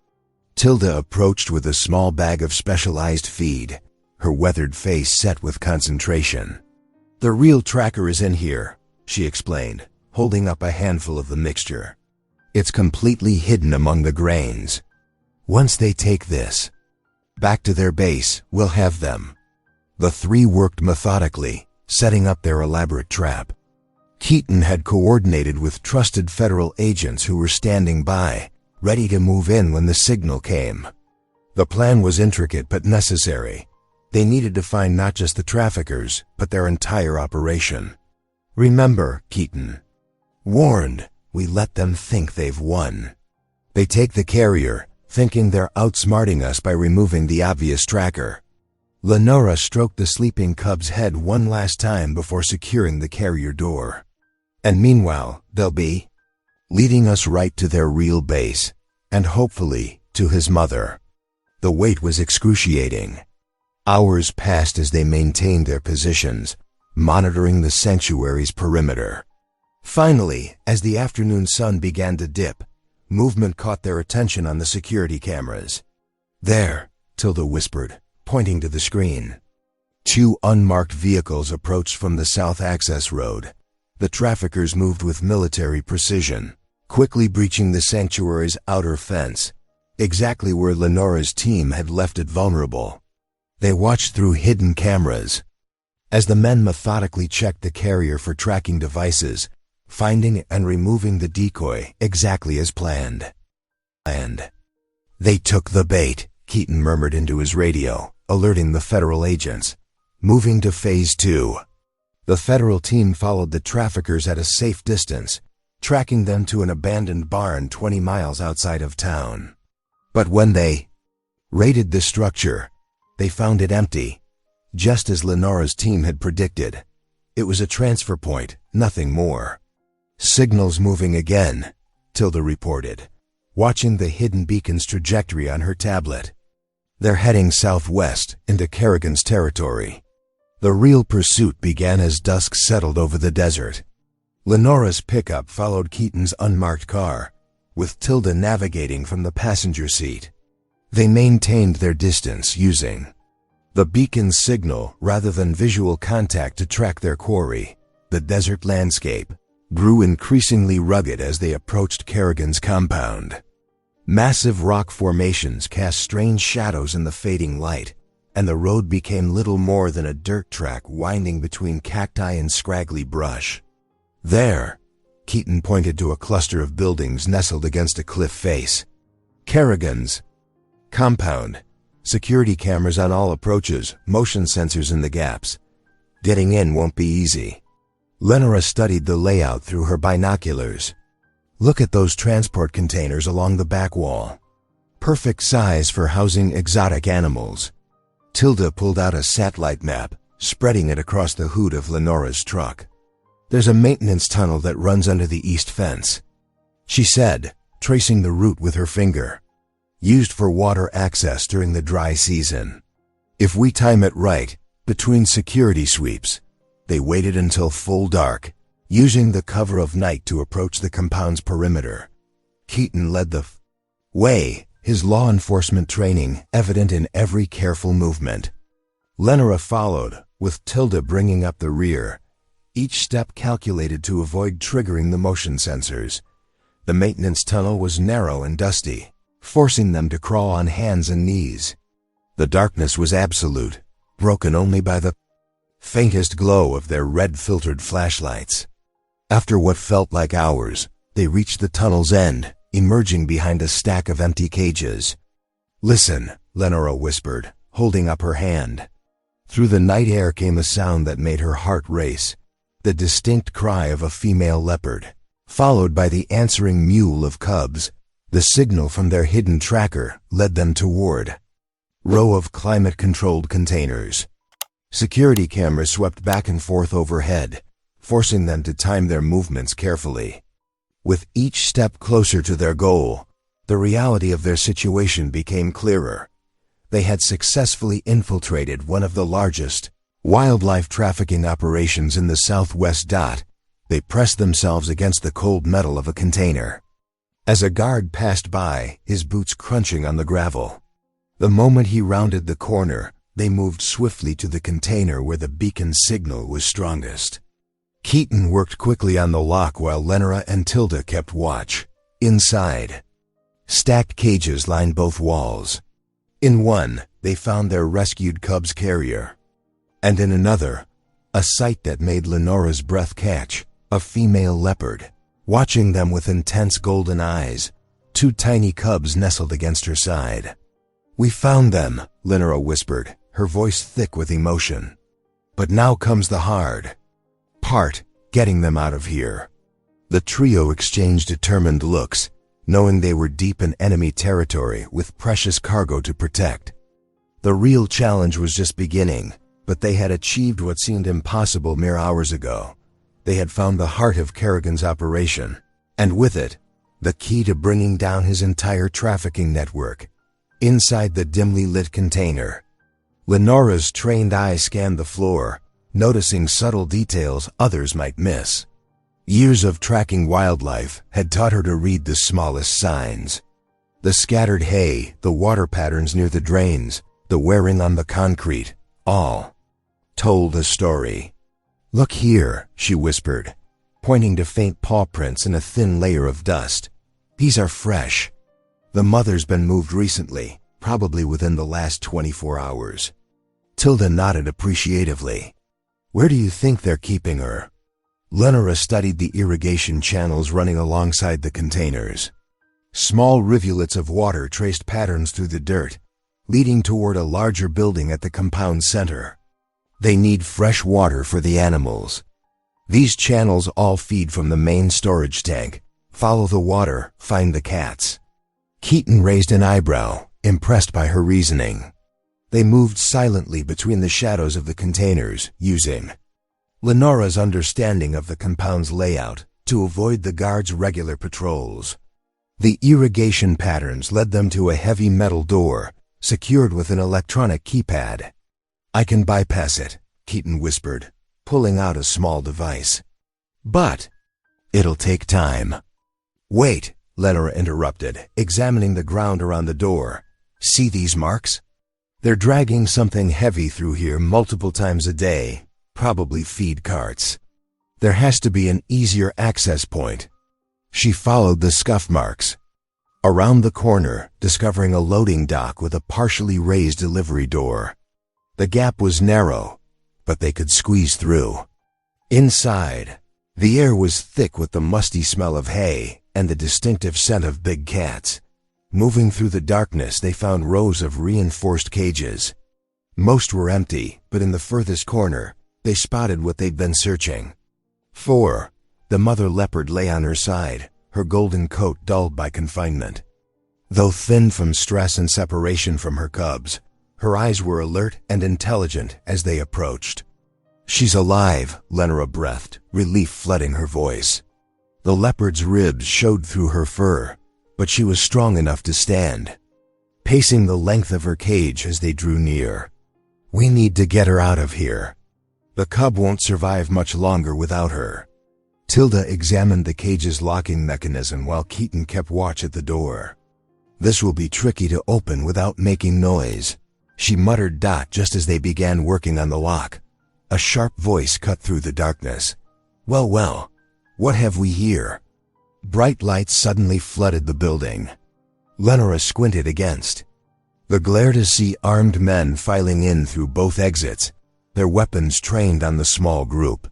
Tilda approached with a small bag of specialized feed, her weathered face set with concentration. The real tracker is in here, she explained, holding up a handful of the mixture. It's completely hidden among the grains. Once they take this back to their base, we'll have them. The three worked methodically, setting up their elaborate trap. Keaton had coordinated with trusted federal agents who were standing by, ready to move in when the signal came. The plan was intricate but necessary. They needed to find not just the traffickers, but their entire operation. Remember, Keaton warned, we let them think they've won. They take the carrier, thinking they're outsmarting us by removing the obvious tracker. Lenora stroked the sleeping Cub's head one last time before securing the carrier door. And meanwhile, they'll be leading us right to their real base, and hopefully to his mother. The wait was excruciating. Hours passed as they maintained their positions, monitoring the sanctuary's perimeter. Finally, as the afternoon sun began to dip, movement caught their attention on the security cameras. There, Tilda whispered, pointing to the screen. Two unmarked vehicles approached from the south access road. The traffickers moved with military precision, quickly breaching the sanctuary's outer fence, exactly where Lenora's team had left it vulnerable. They watched through hidden cameras as the men methodically checked the carrier for tracking devices, finding and removing the decoy exactly as planned. And they took the bait, Keaton murmured into his radio, alerting the federal agents. Moving to Phase 2. The federal team followed the traffickers at a safe distance, tracking them to an abandoned barn 20 miles outside of town. But when they raided the structure, they found it empty, just as Lenora's team had predicted. It was a transfer point, nothing more. Signals moving again, Tilda reported, watching the hidden beacon's trajectory on her tablet. They're heading southwest into Kerrigan's territory. The real pursuit began as dusk settled over the desert. Lenora's pickup followed Keaton's unmarked car, with Tilda navigating from the passenger seat. They maintained their distance using the beacon's signal rather than visual contact to track their quarry. The desert landscape grew increasingly rugged as they approached Kerrigan's compound. Massive rock formations cast strange shadows in the fading light, and the road became little more than a dirt track winding between cacti and scraggly brush. There, Keaton pointed to a cluster of buildings nestled against a cliff face. Kerrigan's compound. Security cameras on all approaches, motion sensors in the gaps. Getting in won't be easy. Lenora studied the layout through her binoculars. Look at those transport containers along the back wall. Perfect size for housing exotic animals. Tilda pulled out a satellite map, spreading it across the hood of Lenora's truck. There's a maintenance tunnel that runs under the east fence, she said, tracing the route with her finger. used for water access during the dry season. If we time it right, between security sweeps, they waited until full dark, using the cover of night to approach the compound's perimeter. Keaton led the way, his law enforcement training evident in every careful movement. Lenora followed, with Tilda bringing up the rear, each step calculated to avoid triggering the motion sensors. The maintenance tunnel was narrow and dusty, forcing them to crawl on hands and knees. The darkness was absolute, broken only by the faintest glow of their red-filtered flashlights. After what felt like hours, they reached the tunnel's end, emerging behind a stack of empty cages. "Listen," Lenora whispered, holding up her hand. Through the night air came a sound that made her heart race, the distinct cry of a female leopard, followed by the answering mew of cubs. The signal from their hidden tracker led them toward row of climate-controlled containers. Security cameras swept back and forth overhead, forcing them to time their movements carefully. With each step closer to their goal, the reality of their situation became clearer. They had successfully infiltrated one of the largest wildlife trafficking operations in the Southwest. They pressed themselves against the cold metal of a container. As a guard passed by, his boots crunching on the gravel. The moment he rounded the corner, they moved swiftly to the container where the beacon signal was strongest. Keaton worked quickly on the lock while Lenora and Tilda kept watch. Inside, stacked cages lined both walls. In one, they found their rescued cub's carrier. And in another, a sight that made Lenora's breath catch, a female leopard, watching them with intense golden eyes, two tiny cubs nestled against her side. "We found them," Lenora whispered, her voice thick with emotion. "But now comes the hard part, getting them out of here." The trio exchanged determined looks, knowing they were deep in enemy territory with precious cargo to protect. The real challenge was just beginning, but they had achieved what seemed impossible mere hours ago. They had found the heart of Kerrigan's operation, and with it, the key to bringing down his entire trafficking network. Inside the dimly lit container, Lenora's trained eye scanned the floor, noticing subtle details others might miss. Years of tracking wildlife had taught her to read the smallest signs. The scattered hay, the water patterns near the drains, the wearing on the concrete, all told a story. "Look here," she whispered, pointing to faint paw prints in a thin layer of dust. "These are fresh. The mother's been moved recently, probably within the last 24 hours. Tilda nodded appreciatively. "Where do you think they're keeping her?" Lenora studied the irrigation channels running alongside the containers. Small rivulets of water traced patterns through the dirt, leading toward a larger building at the compound center. "They need fresh water for the animals. These channels all feed from the main storage tank. Follow the water, find the cats." Keaton raised an eyebrow, impressed by her reasoning. They moved silently between the shadows of the containers, using Lenora's understanding of the compound's layout to avoid the guards' regular patrols. The irrigation patterns led them to a heavy metal door, secured with an electronic keypad. "I can bypass it," Keaton whispered, pulling out a small device. "But it'll take time." "Wait," Lenora interrupted, examining the ground around the door. "See these marks? They're dragging something heavy through here multiple times a day, probably feed carts. There has to be an easier access point." She followed the scuff marks. Around the corner, discovering a loading dock with a partially raised delivery door. The gap was narrow, but they could squeeze through. Inside, the air was thick with the musty smell of hay and the distinctive scent of big cats. Moving through the darkness, they found rows of reinforced cages. Most were empty, but in the furthest corner, they spotted what they'd been searching for. The mother leopard lay on her side, her golden coat dulled by confinement. Though thin from stress and separation from her cubs, her eyes were alert and intelligent as they approached. "She's alive," Lenora breathed, relief flooding her voice. The leopard's ribs showed through her fur, but she was strong enough to stand. pacing the length of her cage as they drew near. "We need to get her out of here. The cub won't survive much longer without her." Tilda examined the cage's locking mechanism while Keaton kept watch at the door. "This will be tricky to open without making noise," she muttered just as they began working on the lock. A sharp voice cut through the darkness. Well, what have we here?" Bright lights suddenly flooded the building. Lenora squinted against the glare to see armed men filing in through both exits, their weapons trained on the small group.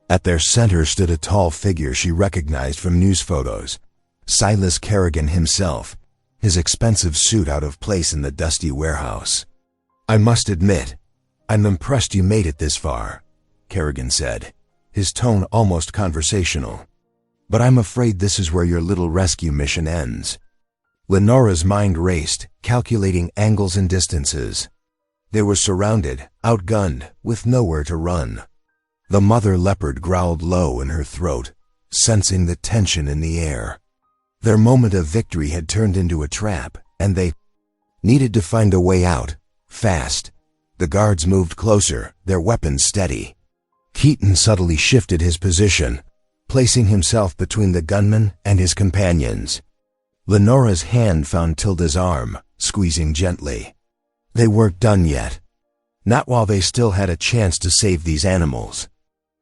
At their center stood a tall figure she recognized from news photos, Silas Kerrigan himself, his expensive suit out of place in the dusty warehouse. "I must admit, I'm impressed you made it this far," Kerrigan said, his tone almost conversational. "But I'm afraid this is where your little rescue mission ends." Lenora's mind raced, calculating angles and distances. They were surrounded, outgunned, with nowhere to run. The mother leopard growled low in her throat, sensing the tension in the air. Their moment of victory had turned into a trap, and they needed to find a way out, fast. The guards moved closer, their weapons steady. Keaton subtly shifted his position, placing himself between the gunman and his companions. Lenora's hand found Tilda's arm, squeezing gently. They weren't done yet. Not while they still had a chance to save these animals.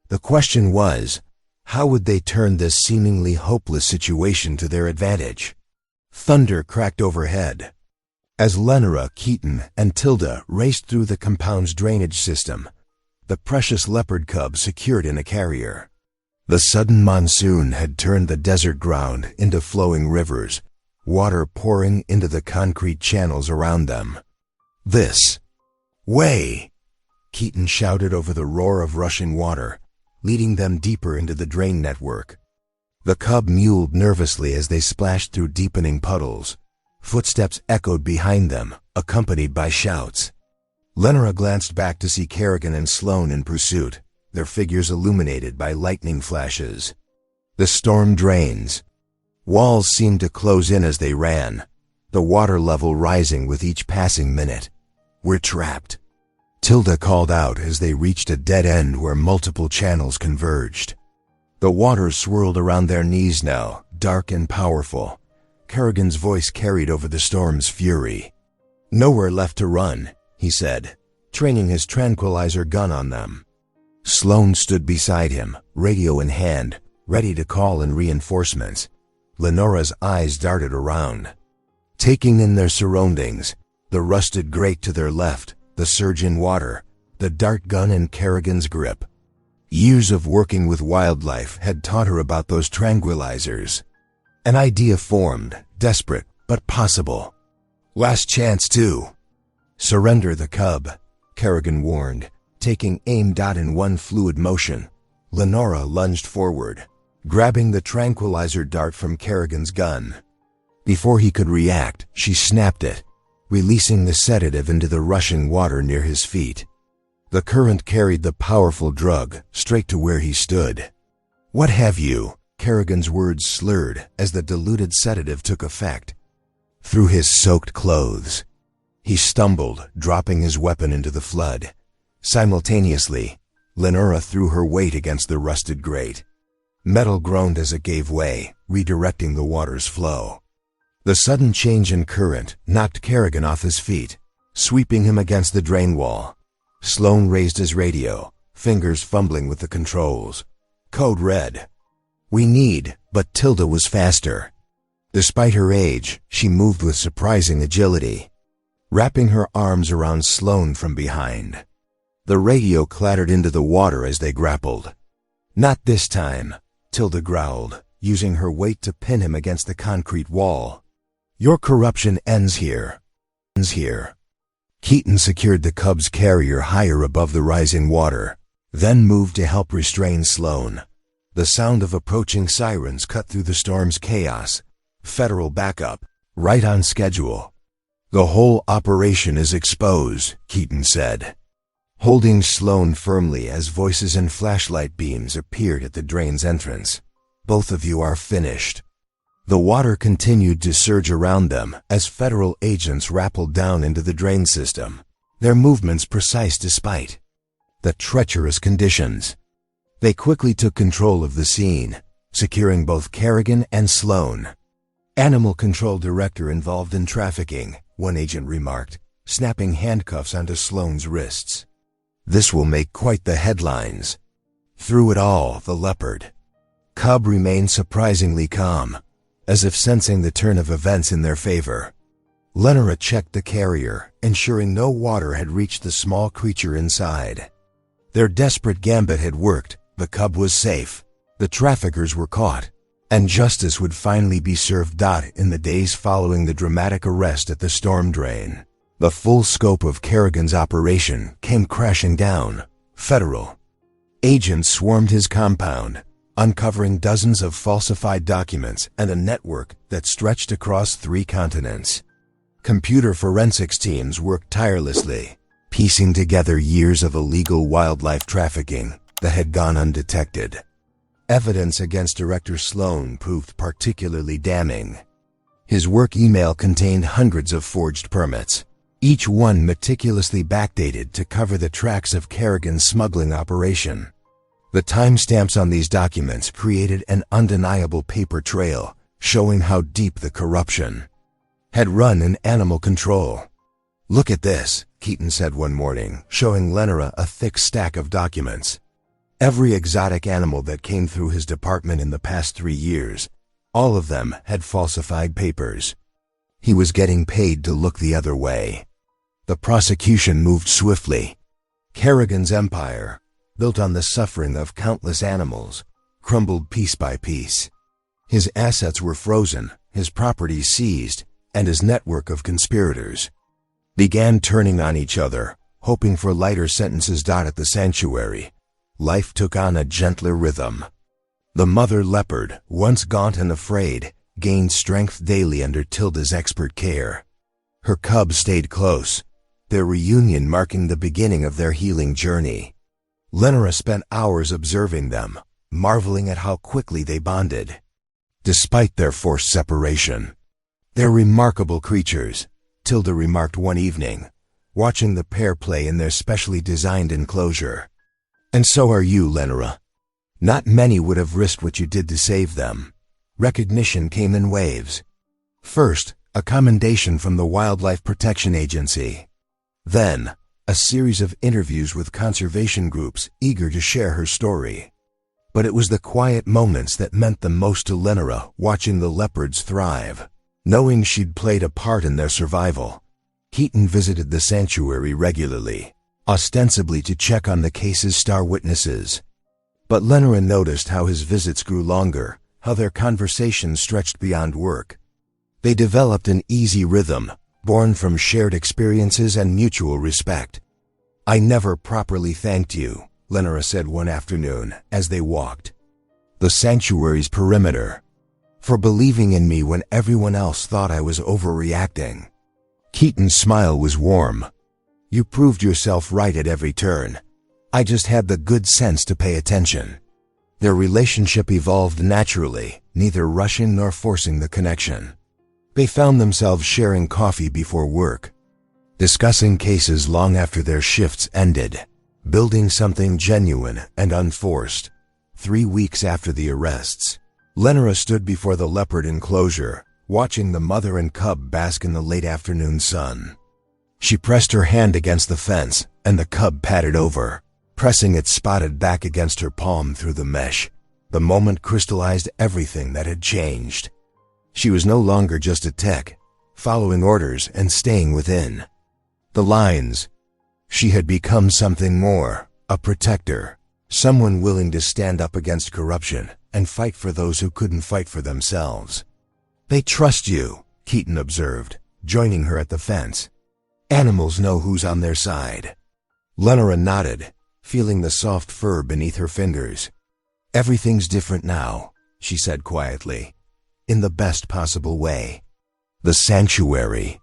The question was, how would they turn this seemingly hopeless situation to their advantage? Thunder cracked overhead. As Lenora, Keaton, and Tilda raced through the compound's drainage system, the precious leopard cub secured in a carrier. The sudden monsoon had turned the desert ground into flowing rivers, water pouring into the concrete channels around them. "This way!" Keaton shouted over the roar of rushing water, leading them deeper into the drain network. The cub mewed nervously as they splashed through deepening puddles. Footsteps echoed behind them, accompanied by shouts. Lenora glanced back to see Kerrigan and Sloane in pursuit, their figures illuminated by lightning flashes. The storm drains. Walls seemed to close in as they ran, the water level rising with each passing minute. "We're trapped," Tilda called out as they reached a dead end where multiple channels converged. The water swirled around their knees now, dark and powerful. Kerrigan's voice carried over the storm's fury. "Nowhere left to run," he said, training his tranquilizer gun on them. Sloane stood beside him, radio in hand, ready to call in reinforcements. Lenora's eyes darted around, taking in their surroundings, the rusted grate to their left, the surge in water, the dart gun in Kerrigan's grip. Years of working with wildlife had taught her about those tranquilizers. An idea formed, desperate, but possible. "Last chance, too." "Surrender the cub," Kerrigan warned, taking aim in one fluid motion. Lenora lunged forward, grabbing the tranquilizer dart from Kerrigan's gun. Before he could react, she snapped it, releasing the sedative into the rushing water near his feet. The current carried the powerful drug straight to where he stood. "What have you?" Kerrigan's words slurred as the diluted sedative took effect. Through his soaked clothes. He stumbled, dropping his weapon into the flood. Simultaneously, Lenora threw her weight against the rusted grate. Metal groaned as it gave way, redirecting the water's flow. The sudden change in current knocked Kerrigan off his feet, sweeping him against the drain wall. Sloane raised his radio, fingers fumbling with the controls. Code red. "We need," but Tilda was faster. Despite her age, she moved with surprising agility, wrapping her arms around Sloane from behind. The radio clattered into the water as they grappled. "Not this time," Tilda growled, using her weight to pin him against the concrete wall. "Your corruption ends here." Keaton secured the cub's carrier higher above the rising water, then moved to help restrain Sloane. The sound of approaching sirens cut through the storm's chaos. Federal backup, right on schedule. "The whole operation is exposed," Keaton said, holding Sloane firmly as voices and flashlight beams appeared at the drain's entrance. "Both of you are finished." The water continued to surge around them as federal agents rappelled down into the drain system, their movements precise despite the treacherous conditions. They quickly took control of the scene, securing both Kerrigan and Sloan. Animal control director involved in trafficking, one agent remarked, snapping handcuffs onto Sloan's wrists. This will make quite the headlines. Through it all, the Leopard Cub remained surprisingly calm, as if sensing the turn of events in their favor. Lenora checked the carrier, ensuring no water had reached the small creature inside. Their desperate gambit had worked. The cub was safe, the traffickers were caught, and justice would finally be served. In the days following the dramatic arrest at the storm drain, the full scope of Kerrigan's operation came crashing down. Federal agents swarmed his compound, uncovering dozens of falsified documents and a network that stretched across 3 continents. Computer forensics teams worked tirelessly, piecing together years of illegal wildlife trafficking that had gone undetected. Evidence against Director Sloan proved particularly damning. His work email contained hundreds of forged permits, each one meticulously backdated to cover the tracks of Kerrigan's smuggling operation. The timestamps on these documents created an undeniable paper trail, showing how deep the corruption had run in animal control. "Look at this," Keaton said one morning, showing Lenora a thick stack of documents. Every exotic animal that came through his department in the past 3 years, all of them had falsified papers. He was getting paid to look the other way. The prosecution moved swiftly. Kerrigan's empire, built on the suffering of countless animals, crumbled piece by piece. His assets were frozen, his properties seized, and his network of conspirators began turning on each other, hoping for lighter sentences. At the sanctuary, life took on a gentler rhythm. The mother leopard, once gaunt and afraid, gained strength daily under Tilda's expert care. Her cub stayed close, their reunion marking the beginning of their healing journey. Lenora spent hours observing them, marveling at how quickly they bonded. Despite their forced separation, they're remarkable creatures, Tilda remarked one evening, watching the pair play in their specially designed enclosure. "And so are you, Lenora. Not many would have risked what you did to save them." Recognition came in waves. First, a commendation from the Wildlife Protection Agency. Then, a series of interviews with conservation groups eager to share her story. But it was the quiet moments that meant the most to Lenora, watching the leopards thrive, knowing she'd played a part in their survival. Keaton visited the sanctuary regularly, ostensibly to check on the case's star witnesses. But Lenora noticed how his visits grew longer, how their conversations stretched beyond work. They developed an easy rhythm, born from shared experiences and mutual respect. "I never properly thanked you," Lenora said one afternoon as they walked the sanctuary's perimeter, "for believing in me when everyone else thought I was overreacting." Keaton's smile was warm. "You proved yourself right at every turn. I just had the good sense to pay attention." Their relationship evolved naturally, neither rushing nor forcing the connection. They found themselves sharing coffee before work, discussing cases long after their shifts ended, building something genuine and unforced. 3 weeks after the arrests, Lenora stood before the leopard enclosure, watching the mother and cub bask in the late afternoon sun. She pressed her hand against the fence, and the cub padded over, pressing its spotted back against her palm through the mesh. The moment crystallized everything that had changed. She was no longer just a tech, following orders and staying within the lines. She had become something more, a protector, someone willing to stand up against corruption and fight for those who couldn't fight for themselves. "They trust you," Keaton observed, joining her at the fence. "Animals know who's on their side." Lenora nodded, feeling the soft fur beneath her fingers. "Everything's different now," she said quietly, in the best possible way. The sanctuary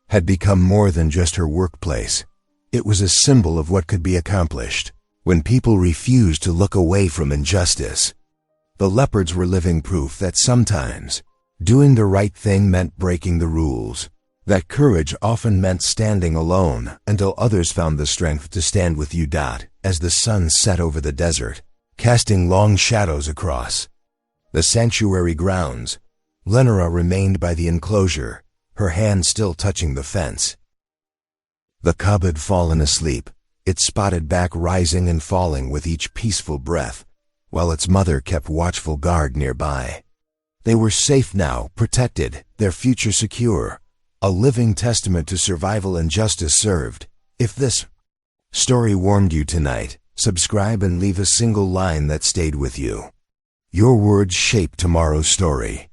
had become more than just her workplace. It was a symbol of what could be accomplished when people refused to look away from injustice. The leopards were living proof that sometimes Doing the right thing meant breaking the rules. That courage often meant standing alone until others found the strength to stand with you. As the sun set over the desert, casting long shadows across the sanctuary grounds, Lenora remained by the enclosure, her hand still touching the fence. The cub had fallen asleep, its spotted back rising and falling with each peaceful breath, while its mother kept watchful guard nearby. They were safe now, protected, their future secure, a living testament to survival and justice served. If this story warmed you tonight, subscribe and leave a single line that stayed with you. Your words shape tomorrow's story.